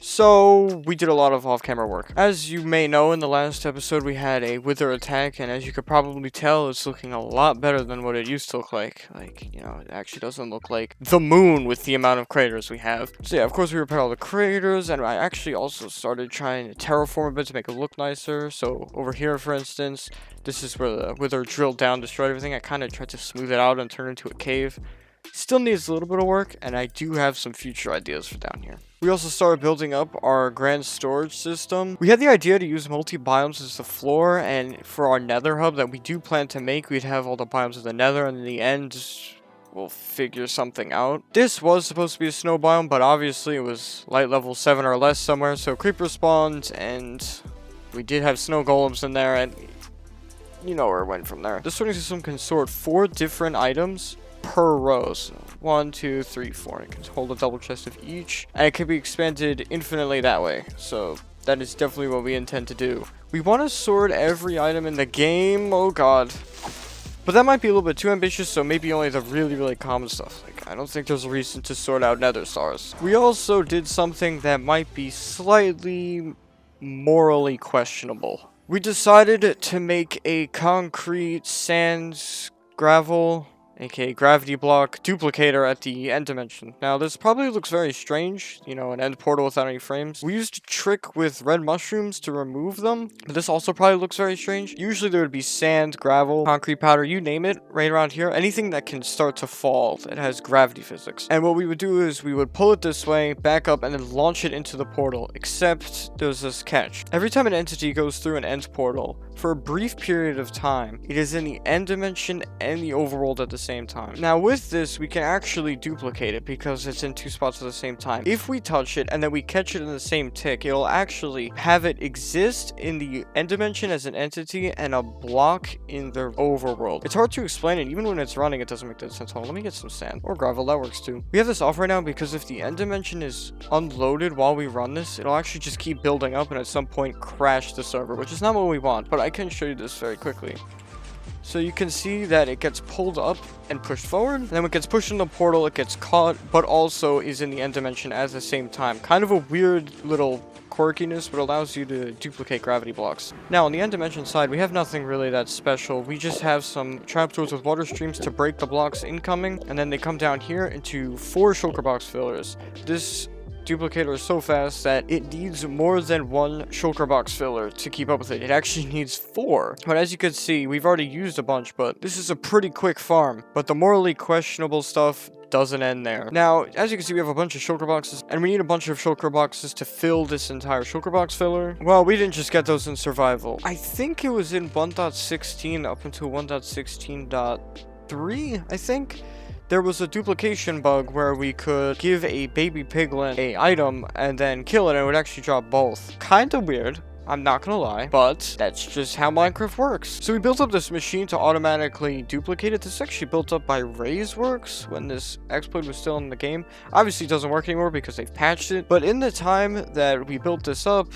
So, we did a lot of off-camera work. As you may know, in the last episode we had a wither attack, and as you could probably tell, it's looking a lot better than what it used to look like. Like, you know, it actually doesn't look like the moon with the amount of craters we have. So yeah, of course we repaired all the craters, and I actually also started trying to terraform a bit to make it look nicer. So, over here, for instance, this is where the wither drilled down, destroyed everything. I kind of tried to smooth it out and turn it into a cave. Still needs a little bit of work, and I do have some future ideas for down here. We also started building up our grand storage system. We had the idea to use multi-biomes as the floor, and for our nether hub that we do plan to make, we'd have all the biomes of the nether, and in the end, we'll figure something out. This was supposed to be a snow biome, but obviously it was light level 7 or less somewhere, so creeper spawned, and we did have snow golems in there, and you know where it went from there. The sorting system can sort 4 different items per row. So 1, 2, 3, 4. It can hold a double chest of each, and it can be expanded infinitely that way. So that is definitely what we intend to do. We want to sort every item in the game. Oh god. But that might be a little bit too ambitious, so maybe only the really common stuff. Like, I don't think there's a reason to sort out nether stars. We also did something that might be slightly morally questionable. We decided to make a concrete sand gravel, aka gravity block, duplicator at the end dimension. Now, this probably looks very strange, you know, an end portal without any frames. We used a trick with red mushrooms to remove them, but this also probably looks very strange. Usually there would be sand, gravel, concrete powder, you name it, right around here. Anything that can start to fall that has gravity physics. And what we would do is we would pull it this way, back up, and then launch it into the portal, except there's this catch. Every time an entity goes through an end portal, for a brief period of time, it is in the end dimension and the overworld at the same time. Now with this, we can actually duplicate it because it's in 2 spots at the same time. If we touch it and then we catch it in the same tick, it'll actually have it exist in the end dimension as an entity and a block in the overworld. It's hard to explain it. Even when it's running, it doesn't make that sense. Hold on, let me get some sand. Or gravel, that works too. We have this off right now because if the end dimension is unloaded while we run this, it'll actually just keep building up and at some point crash the server, which is not what we want, but I can show you this very quickly. So you can see that it gets pulled up and pushed forward, and then when it gets pushed in the portal, it gets caught, but also is in the end dimension at the same time. Kind of a weird little quirkiness, but allows you to duplicate gravity blocks. Now, on the end dimension side, we have nothing really that special. We just have some trapdoors with water streams to break the blocks incoming, and then they come down here into 4 shulker box fillers. This duplicator is so fast that it needs more than 1 shulker box filler to keep up with it. It actually needs 4. But as you can see, we've already used a bunch, but this is a pretty quick farm. But the morally questionable stuff doesn't end there. Now, as you can see, we have a bunch of shulker boxes, and we need a bunch of shulker boxes to fill this entire shulker box filler. Well, we didn't just get those in survival. I think it was in 1.16 up until 1.16.3, I think. There was a duplication bug where we could give a baby piglin a item and then kill it, and it would actually drop both. Kinda weird, I'm not gonna lie, but that's just how Minecraft works. So we built up this machine to automatically duplicate it. This is actually built up by RaiseWorks when this exploit was still in the game. Obviously it doesn't work anymore because they've patched it, but in the time that we built this up,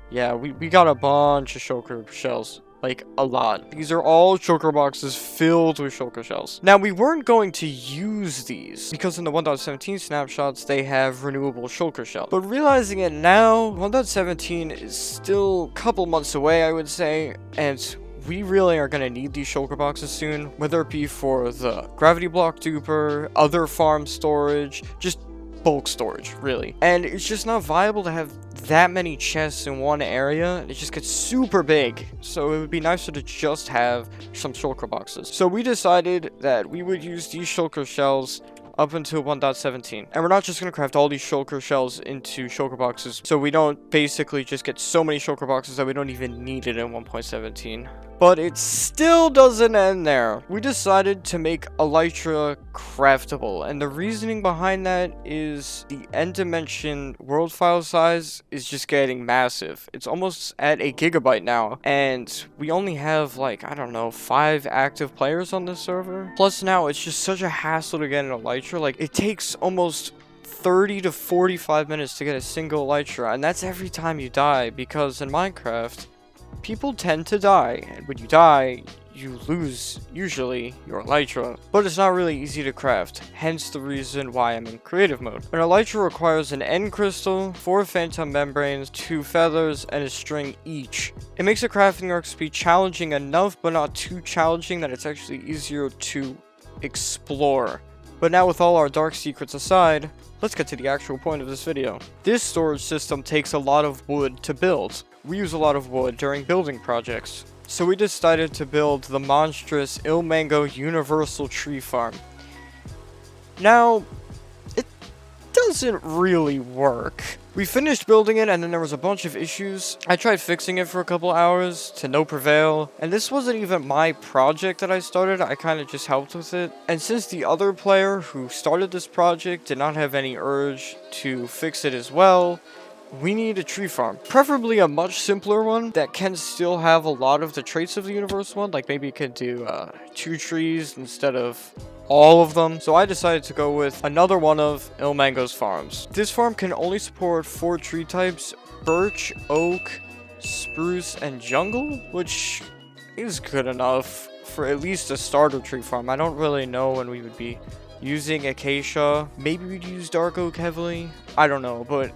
yeah, we got a bunch of shulker shells. Like, a lot. These are all shulker boxes filled with shulker shells. Now, we weren't going to use these, because in the 1.17 snapshots, they have renewable shulker shells. But realizing it now, 1.17 is still a couple months away, I would say, and we really are going to need these shulker boxes soon, whether it be for the gravity block duper, other farm storage, just bulk storage, really. And it's just not viable to have that many chests in one area. It just gets super big, so it would be nicer to just have some shulker boxes. So we decided that we would use these shulker shells up until 1.17. And we're not just going to craft all these shulker shells into shulker boxes, so we don't basically just get so many shulker boxes that we don't even need it in 1.17. But it still doesn't end there. We decided to make Elytra craftable, and the reasoning behind that is the end dimension world file size is just getting massive. It's almost at a gigabyte now, and we only have, like, I don't know, 5 active players on this server. Plus now it's just such a hassle to get an Elytra. Like, it takes almost 30 to 45 minutes to get a single Elytra, and that's every time you die, because in Minecraft, people tend to die, and when you die, you lose, usually, your elytra. But it's not really easy to craft, hence the reason why I'm in creative mode. An elytra requires an end crystal, 4 phantom membranes, 2 feathers, and a string each. It makes the crafting recipe challenging enough, but not too challenging that it's actually easier to explore. But now with all our dark secrets aside, let's get to the actual point of this video. This storage system takes a lot of wood to build. We use a lot of wood during building projects. So we decided to build the monstrous Ilmango Universal Tree Farm. Now, it doesn't really work. We finished building it and then there was a bunch of issues. I tried fixing it for a couple hours to no prevail. And this wasn't even my project that I started, I kind of just helped with it. And since the other player who started this project did not have any urge to fix it as well, we need a tree farm. Preferably a much simpler one that can still have a lot of the traits of the universal one. Like maybe it could do 2 trees instead of all of them. So I decided to go with another one of Ilmango's farms. This farm can only support 4 tree types: birch, oak, spruce, and jungle, which is good enough for at least a starter tree farm. I don't really know when we would be using acacia. Maybe we'd use dark oak heavily. I don't know, but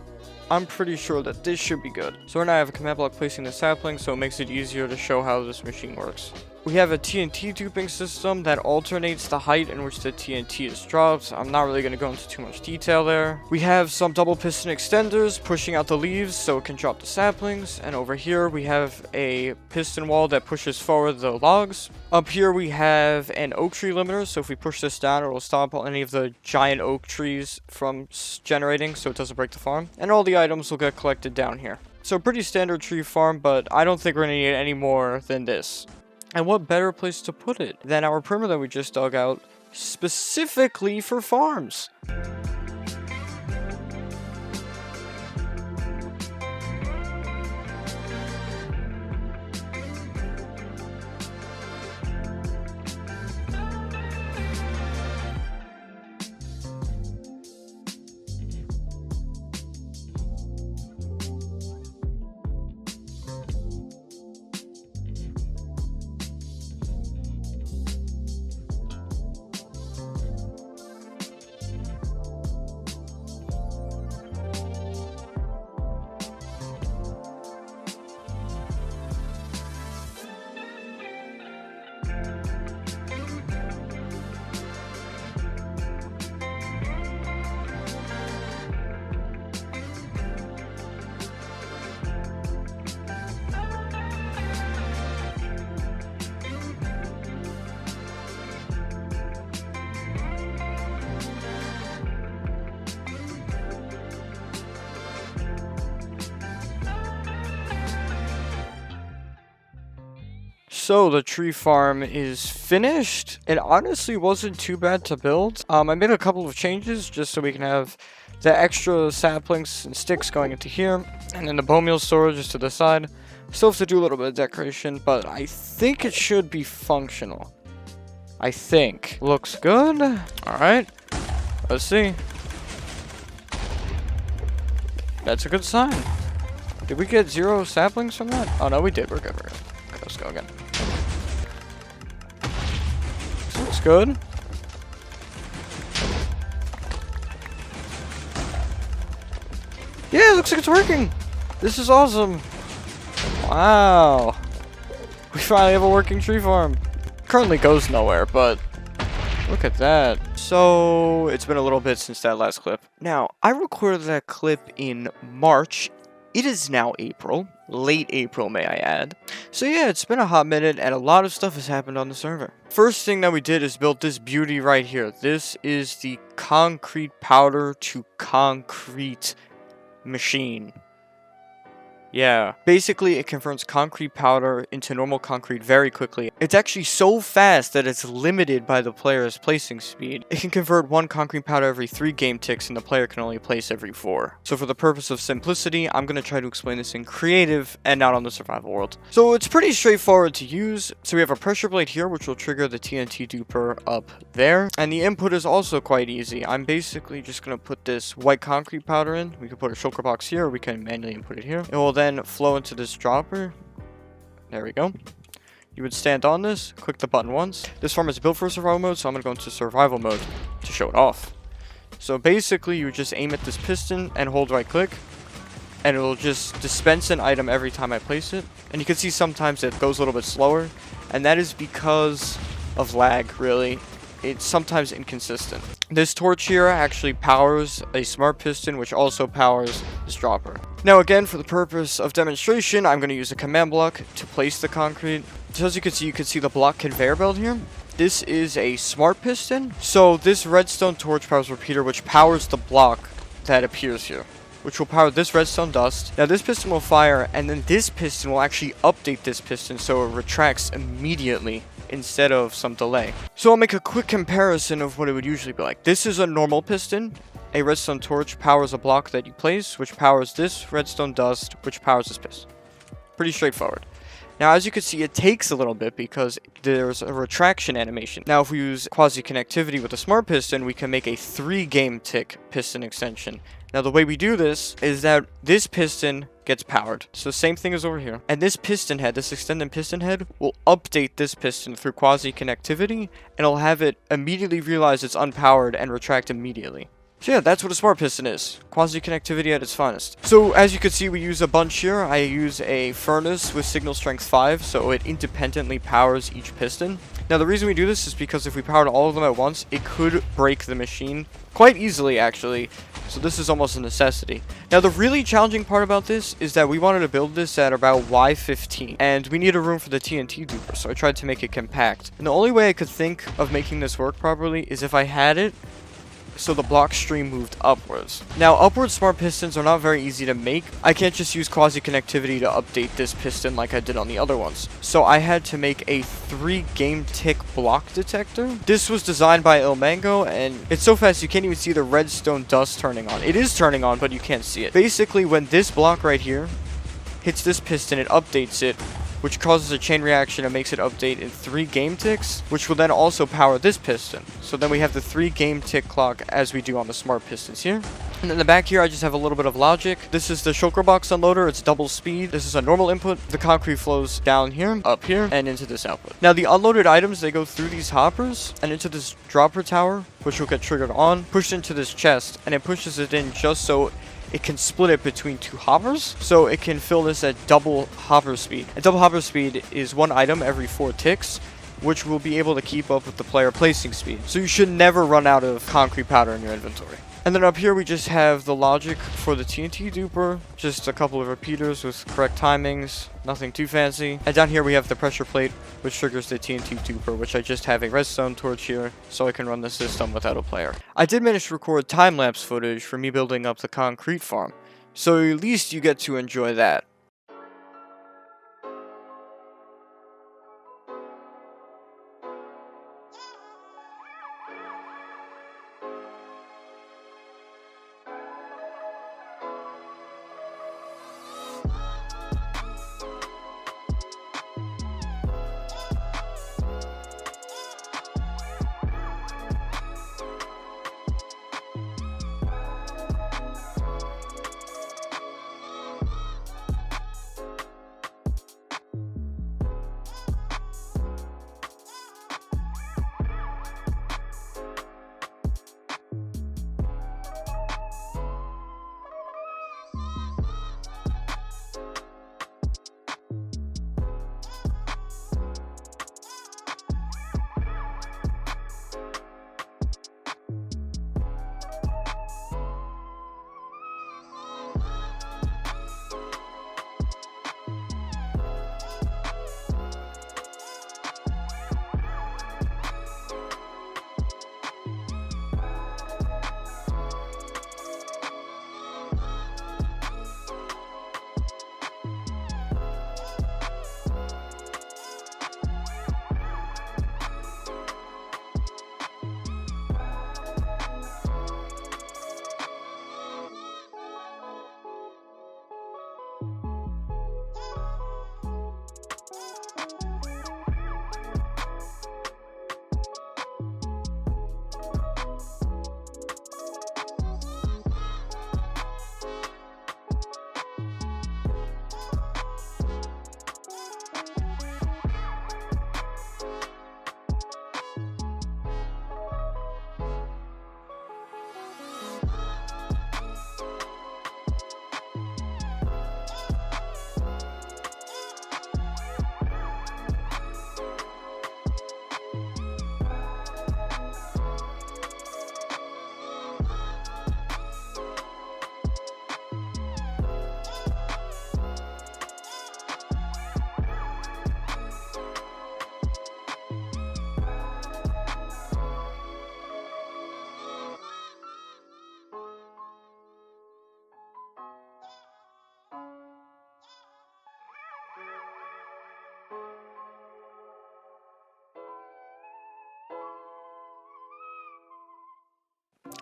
I'm pretty sure that this should be good. So right now I have a command block placing the sapling, so it makes it easier to show how this machine works. We have a TNT duping system that alternates the height in which the TNT is dropped. I'm not really going to go into too much detail there. We have some double piston extenders pushing out the leaves so it can drop the saplings. And over here we have a piston wall that pushes forward the logs. Up here we have an oak tree limiter, so if we push this down it will stop any of the giant oak trees from generating so it doesn't break the farm. And all the items will get collected down here. So pretty standard tree farm, but I don't think we're going to need any more than this. And what better place to put it than our perimeter that we just dug out specifically for farms? So the tree farm is finished. It honestly wasn't too bad to build. I made a couple of changes just so we can have the extra saplings and sticks going into here, and then the bone meal storage is to the side. Still have to do a little bit of decoration, but I think it should be functional. I think. Looks good. Alright. Let's see. That's a good sign. Did we get 0 saplings from that? Oh no, we did. We're good. We're good. Okay, let's go again. This looks good. Yeah, it looks like it's working. This is awesome. Wow. We finally have a working tree farm. Currently goes nowhere, but look at that. So, it's been a little bit since that last clip. Now, I recorded that clip in March. It is now April. Late April, may I add. So yeah, it's been a hot minute and a lot of stuff has happened on the server. First thing that we did is build this beauty right here. This is the concrete powder to concrete machine. Yeah, basically it converts concrete powder into normal concrete very quickly. It's actually so fast that it's limited by the player's placing speed. It can convert 1 concrete powder every 3 game ticks and the player can only place every 4. So for the purpose of simplicity, I'm going to try to explain this in creative and not on the survival world. So it's pretty straightforward to use. So we have a pressure plate here which will trigger the TNT duper up there. And the input is also quite easy. I'm basically just going to put this white concrete powder in. We can put a shulker box here or we can manually input it here. It will then flow into this dropper. There we go. You would stand on this, click the button once. This farm is built for survival mode, so I'm going to go into survival mode to show it off. So basically, you would just aim at this piston and hold right click, and it will just dispense an item every time I place it. And you can see sometimes it goes a little bit slower, and that is because of lag, really. It's sometimes inconsistent. This torch here actually powers a smart piston, which also powers this dropper. Now again, for the purpose of demonstration, I'm going to use a command block to place the concrete. So as you can see the block conveyor belt here. This is a smart piston. So this redstone torch powers repeater, which powers the block that appears here, which will power this redstone dust. Now this piston will fire, and then this piston will actually update this piston so it retracts immediately instead of some delay. So I'll make a quick comparison of what it would usually be like. This is a normal piston. A redstone torch powers a block that you place, which powers this redstone dust, which powers this piston. Pretty straightforward. Now, as you can see, it takes a little bit because there's a retraction animation. Now, if we use quasi-connectivity with a smart piston, we can make a 3-game tick piston extension. Now, the way we do this is that this piston gets powered. So same thing as over here. And this piston head, this extended piston head, will update this piston through quasi-connectivity, and it'll have it immediately realize it's unpowered and retract immediately. So yeah, that's what a smart piston is. Quasi-connectivity at its finest. So as you can see, we use a bunch here. I use a furnace with signal strength 5, so it independently powers each piston. Now the reason we do this is because if we powered all of them at once, it could break the machine quite easily, actually. So this is almost a necessity. Now the really challenging part about this is that we wanted to build this at about Y15, and we need a room for the TNT duper, so I tried to make it compact. And the only way I could think of making this work properly is if I had it so the block stream moved upwards. Now, upward smart pistons are not very easy to make. I can't just use quasi-connectivity to update this piston like I did on the other ones. So I had to make a 3-game tick block detector. This was designed by Ilmango, and it's so fast you can't even see the redstone dust turning on. It is turning on, but you can't see it. Basically, when this block right here hits this piston, it updates it, which causes a chain reaction and makes it update in 3 game ticks, which will then also power this piston. So then we have the 3 game tick clock as we do on the smart pistons here. And in the back here, I just have a little bit of logic. This is the shulker box unloader. It's double speed. This is a normal input. The concrete flows down here, up here, and into this output. Now the unloaded items, they go through these hoppers and into this dropper tower, which will get triggered on, pushed into this chest, and it pushes it in just so it can split it between 2 hoppers, so it can fill this at double hopper speed. And double hopper speed is 1 item every 4 ticks, which will be able to keep up with the player placing speed. So you should never run out of concrete powder in your inventory. And then up here we just have the logic for the TNT duper, just a couple of repeaters with correct timings, nothing too fancy. And down here we have the pressure plate, which triggers the TNT duper, which I just have a redstone torch here, so I can run the system without a player. I did manage to record time-lapse footage for me building up the concrete farm, so at least you get to enjoy that.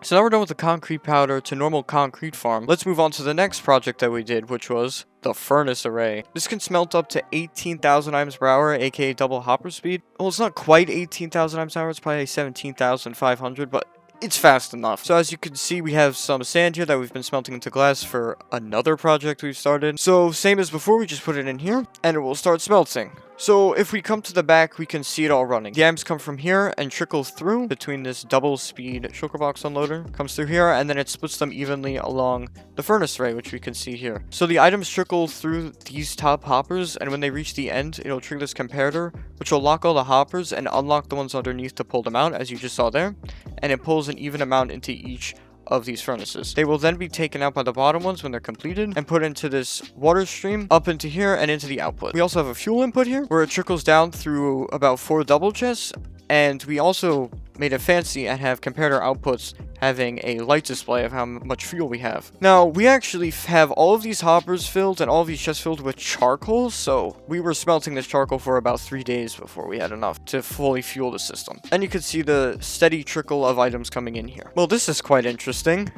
So now we're done with the concrete powder to normal concrete farm. Let's move on to the next project that we did, which was the furnace array. This can smelt up to 18,000 items per hour, aka double hopper speed. Well, it's not quite 18,000 items per hour, it's probably 17,500, but it's fast enough. So as you can see, we have some sand here that we've been smelting into glass for another project we've started. So same as before, we just put it in here and it will start smelting. So if we come to the back, we can see it all running. The items come from here and trickle through between this double speed shulker box unloader. Comes through here and then it splits them evenly along the furnace array, which we can see here. So the items trickle through these top hoppers, and when they reach the end, it'll trigger this comparator, which will lock all the hoppers and unlock the ones underneath to pull them out, as you just saw there. And it pulls an even amount into each of these furnaces. They will then be taken out by the bottom ones when they're completed and put into this water stream up into here and into the output. We also have a fuel input here where it trickles down through about 4 double chests, and we also made it fancy and have comparator outputs having a light display of how much fuel we have. Now, we actually have all of these hoppers filled and all of these chests filled with charcoal, so we were smelting this charcoal for about 3 days before we had enough to fully fuel the system. And you can see the steady trickle of items coming in here. Well, this is quite interesting.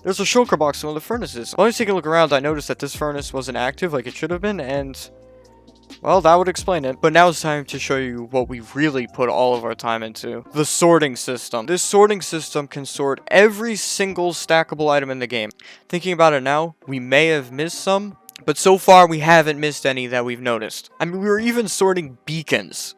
There's a shulker box in one of the furnaces. While I take a look around, I noticed that this furnace wasn't active like it should have been, and well, that would explain it. But now it's time to show you what we really put all of our time into. The sorting system. This sorting system can sort every single stackable item in the game. Thinking about it now, we may have missed some, but so far we haven't missed any that we've noticed. I mean, we were even sorting beacons.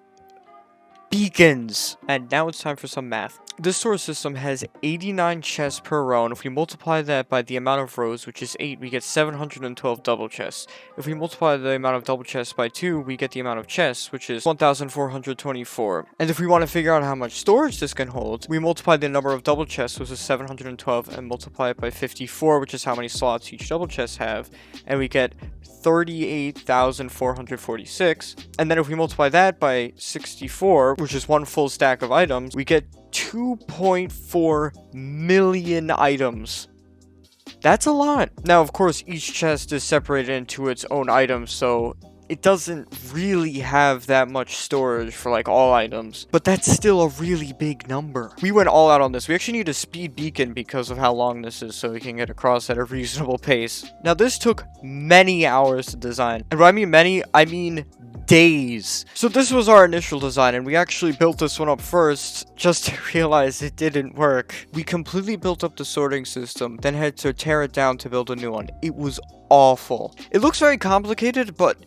And now it's time for some math. This sort system has 89 chests per row, and if we multiply that by the amount of rows, which is 8, we get 712 double chests. If we multiply the amount of double chests by 2, we get the amount of chests, which is 1,424. And if we want to figure out how much storage this can hold, we multiply the number of double chests, which is 712, and multiply it by 54, which is how many slots each double chest have, and we get 38,446. And then if we multiply that by 64, which is one full stack of items, we get 2.4 million items. That's a lot. Now, of course, each chest is separated into its own item, so it doesn't really have that much storage for like all items, but that's still a really big number. We went all out on this. We actually need a speed beacon because of how long this is, so we can get across at a reasonable pace. Now, this took many hours to design, and when I mean many, I mean days. So this was our initial design, and we actually built this one up first just to realize it didn't work. We completely built up the sorting system, then had to tear it down to build a new one. It was awful. It looks very complicated, but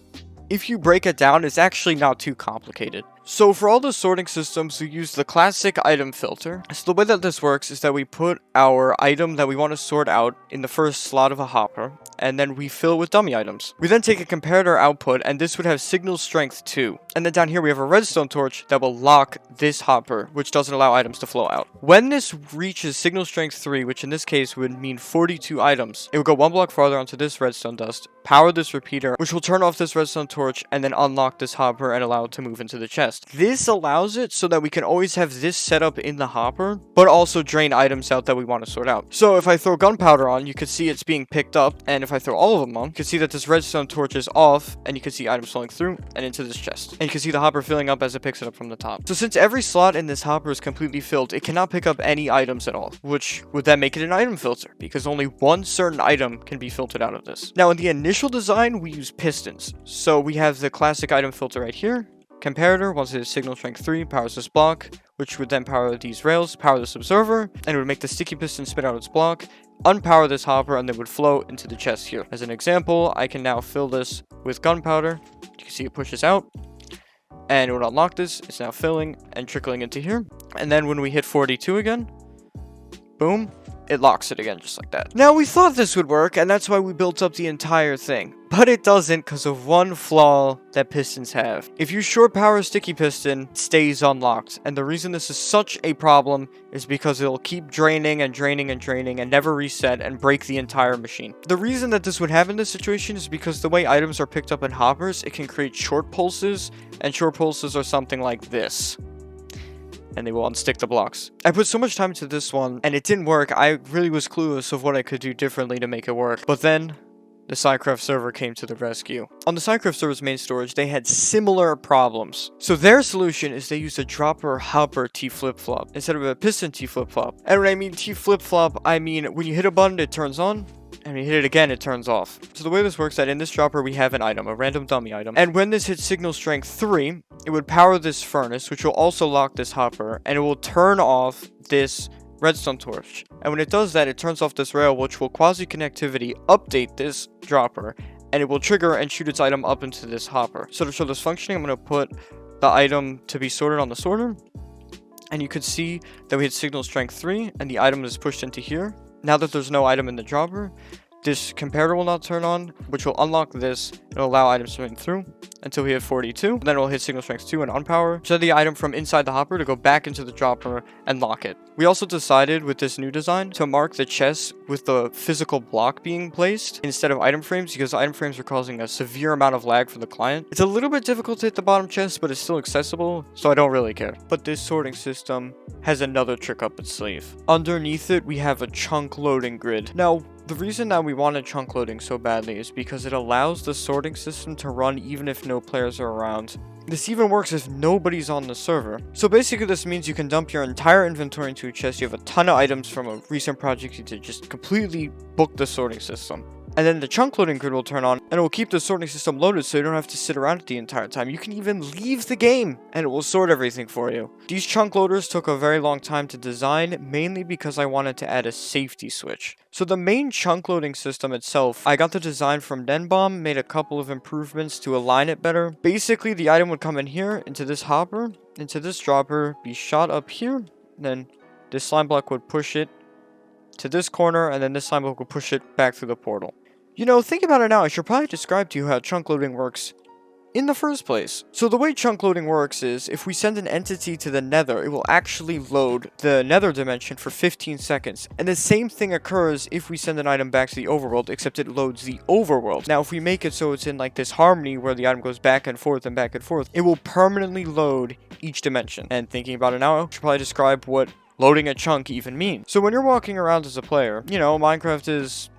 if you break it down, it's actually not too complicated. So for all the sorting systems, we use the classic item filter. So the way that this works is that we put our item that we want to sort out in the first slot of a hopper, and then we fill with dummy items. We then take a comparator output, and this would have signal strength 2. And then down here we have a redstone torch that will lock this hopper, which doesn't allow items to flow out. When this reaches signal strength 3, which in this case would mean 42 items, it will go 1 block farther onto this redstone dust, power this repeater, which will turn off this redstone torch, and then unlock this hopper and allow it to move into the chest. This allows it so that we can always have this set up in the hopper, but also drain items out that we want to sort out. So if I throw gunpowder on, you can see it's being picked up, and if I throw all of them on, you can see that this redstone torch is off, and you can see items flowing through and into this chest. And you can see the hopper filling up as it picks it up from the top. So since every slot in this hopper is completely filled, it cannot pick up any items at all, which would then make it an item filter, because only one certain item can be filtered out of this. Now in the initial design, we use pistons. So we have the classic item filter right here. Comparator, once it is signal strength 3, powers this block, which would then power these rails, power this observer, and it would make the sticky piston spit out its block, unpower this hopper, and they would flow into the chest here. As an example, I can now fill this with gunpowder. You can see it pushes out, and it would unlock this. It's now filling and trickling into here. And then when we hit 42 again, boom, it locks it again just like that. Now, we thought this would work, and that's why we built up the entire thing. But it doesn't because of one flaw that pistons have. If you short power a sticky piston, it stays unlocked. And the reason this is such a problem is because it'll keep draining and draining and draining and never reset and break the entire machine. The reason that this would happen in this situation is because the way items are picked up in hoppers, it can create short pulses, and short pulses are something like this. And they will unstick the blocks. I put so much time into this one, and it didn't work. I really was clueless of what I could do differently to make it work. But then the Psycraft server came to the rescue. On the Psycraft server's main storage, they had similar problems. So their solution is they used a dropper hopper T flip-flop instead of a piston T flip-flop. And when I mean T flip-flop, I mean when you hit a button, it turns on. And when you hit it again, it turns off. So the way this works is that in this dropper, we have an item, a random dummy item. And when this hits signal strength 3, it would power this furnace, which will also lock this hopper, and it will turn off this redstone torch. And when it does that, it turns off this rail, which will quasi-connectivity update this dropper, and it will trigger and shoot its item up into this hopper. So to show this functioning, I'm going to put the item to be sorted on the sorter. And you could see that we hit signal strength 3, and the item is pushed into here. Now that there's no item in the dropper, this comparator will not turn on, which will unlock this and allow items to move through until we hit 42. Then it will hit signal strength 2 and on power, set the item from inside the hopper to go back into the dropper and lock it. We also decided with this new design to mark the chests with the physical block being placed instead of item frames, because item frames are causing a severe amount of lag for the client. It's a little bit difficult to hit the bottom chest, but it's still accessible, so I don't really care. But this sorting system has another trick up its sleeve. Underneath it, we have a chunk loading grid. Now, the reason that we wanted chunk loading so badly is because it allows the sorting system to run even if no players are around. This even works if nobody's on the server. So basically this means you can dump your entire inventory into a chest, you have a ton of items from a recent project, you to just completely book the sorting system. And then the chunk loading grid will turn on, and it will keep the sorting system loaded so you don't have to sit around it the entire time. You can even leave the game, and it will sort everything for you. These chunk loaders took a very long time to design, mainly because I wanted to add a safety switch. So the main chunk loading system itself, I got the design from Denbomb, made a couple of improvements to align it better. Basically, the item would come in here, into this hopper, into this dropper, be shot up here, then this slime block would push it to this corner, and then this slime block would push it back through the portal. You know, think about it now, I should probably describe to you how chunk loading works in the first place. So the way chunk loading works is, if we send an entity to the nether, it will actually load the nether dimension for 15 seconds. And the same thing occurs if we send an item back to the overworld, except it loads the overworld. Now, if we make it so it's in like this harmony where the item goes back and forth, it will permanently load each dimension. And thinking about it now, I should probably describe what loading a chunk even means. So when you're walking around as a player, you know, Minecraft is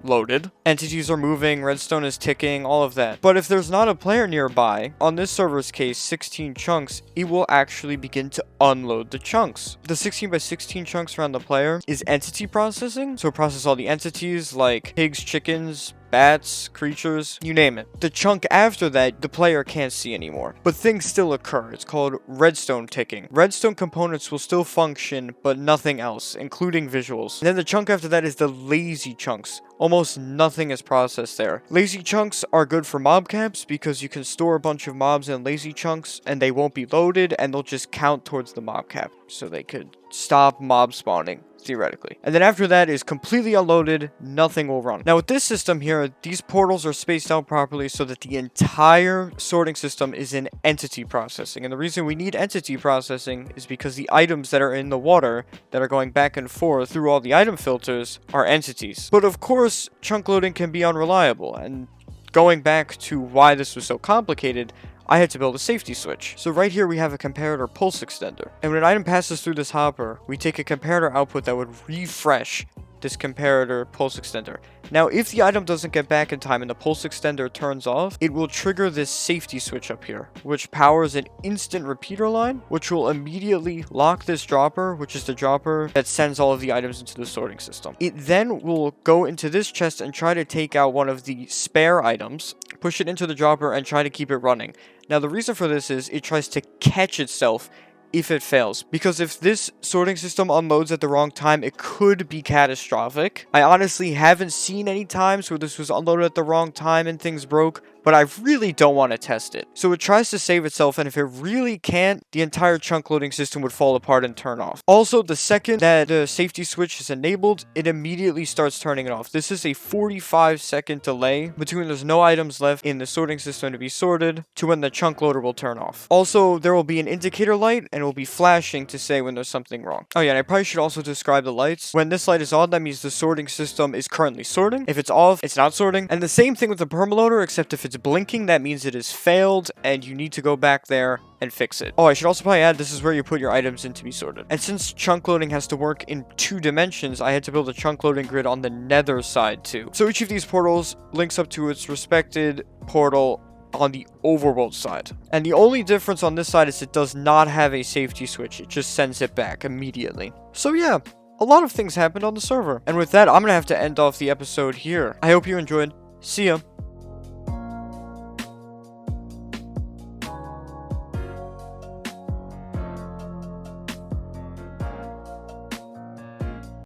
loaded. Entities are moving, redstone is ticking, all of that. But if there's not a player nearby, on this server's case, 16 chunks, it will actually begin to unload the chunks. The 16 by 16 chunks around the player is entity processing, so it processes all the entities like pigs, chickens, bats, creatures, you name it. The chunk after that, the player can't see anymore. But things still occur. It's called redstone ticking. Redstone components will still function, but nothing else, including visuals. And then the chunk after that is the lazy chunks. Almost nothing is processed there. Lazy chunks are good for mob camps because you can store a bunch of mobs in lazy chunks and they won't be loaded and they'll just count towards the mob cap. So they could stop mob spawning, theoretically. And then after that is completely unloaded, nothing will run. Now with this system here, these portals are spaced out properly so that the entire sorting system is in entity processing. And the reason we need entity processing is because the items that are in the water that are going back and forth through all the item filters are entities. But of course, chunk loading can be unreliable. And going back to why this was so complicated, I had to build a safety switch. So right here we have a comparator pulse extender. And when an item passes through this hopper, we take a comparator output that would refresh this comparator pulse extender. Now, if the item doesn't get back in time and the pulse extender turns off, it will trigger this safety switch up here, which powers an instant repeater line, which will immediately lock this dropper, which is the dropper that sends all of the items into the sorting system. It then will go into this chest and try to take out one of the spare items, push it into the dropper, and try to keep it running. Now, the reason for this is it tries to catch itself if it fails, because if this sorting system unloads at the wrong time, it could be catastrophic. I honestly haven't seen any times where this was unloaded at the wrong time and things broke, but I really don't want to test it. So it tries to save itself, and if it really can't, the entire chunk loading system would fall apart and turn off. Also, the second that the safety switch is enabled, it immediately starts turning it off. This is a 45-second delay between there's no items left in the sorting system to be sorted to when the chunk loader will turn off. Also, there will be an indicator light, and it will be flashing to say when there's something wrong. Oh yeah, and I probably should also describe the lights. When this light is on, that means the sorting system is currently sorting. If it's off, it's not sorting. And the same thing with the permaloader, except if it's blinking, that means it has failed, and you need to go back there and fix it. Oh, I should also probably add, this is where you put your items in to be sorted. And since chunk loading has to work in 2 dimensions, I had to build a chunk loading grid on the nether side too. So each of these portals links up to its respected portal on the overworld side. And the only difference on this side is it does not have a safety switch. It just sends it back immediately. So yeah, a lot of things happened on the server. And with that, I'm gonna have to end off the episode here. I hope you enjoyed. See ya.